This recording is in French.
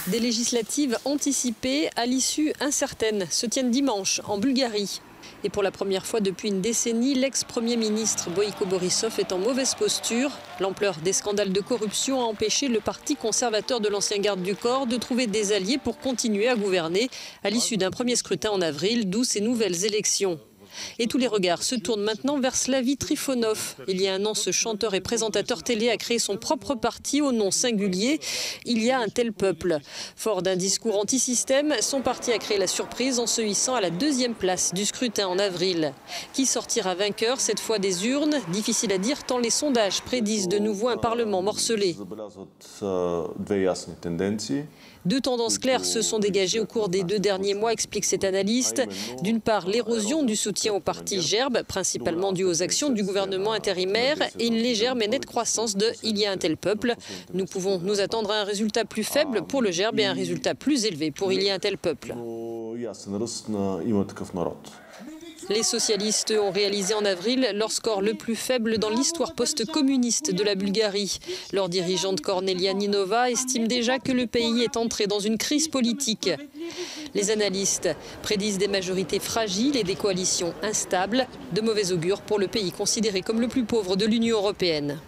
Des législatives anticipées à l'issue incertaine se tiennent dimanche en Bulgarie. Et pour la première fois depuis une décennie, l'ex-premier ministre Boïko Borisov est en mauvaise posture. L'ampleur des scandales de corruption a empêché le parti conservateur de l'ancien garde du corps de trouver des alliés pour continuer à gouverner à l'issue d'un premier scrutin en avril, d'où ces nouvelles élections. Et tous les regards se tournent maintenant vers Slavi Trifonov. Il y a un an, ce chanteur et présentateur télé a créé son propre parti au nom singulier. Il y a un tel peuple. Fort d'un discours anti-système, son parti a créé la surprise en se hissant à la 2e place du scrutin en avril. Qui sortira vainqueur cette fois des urnes? Difficile à dire tant les sondages prédisent de nouveau un parlement morcelé. Deux tendances claires se sont dégagées au cours des 2 derniers mois, explique cet analyste. D'une part, l'érosion du soutien au parti Gerb, principalement due aux actions du gouvernement intérimaire, et une légère mais nette croissance de « il y a un tel peuple ». Nous pouvons nous attendre à un résultat plus faible pour le Gerb et un résultat plus élevé pour « il y a un tel peuple ». Les socialistes ont réalisé en avril leur score le plus faible dans l'histoire post-communiste de la Bulgarie. Leur dirigeante Cornelia Ninova estime déjà que le pays est entré dans une crise politique. Les analystes prédisent des majorités fragiles et des coalitions instables, de mauvais augure pour le pays considéré comme le plus pauvre de l'Union européenne.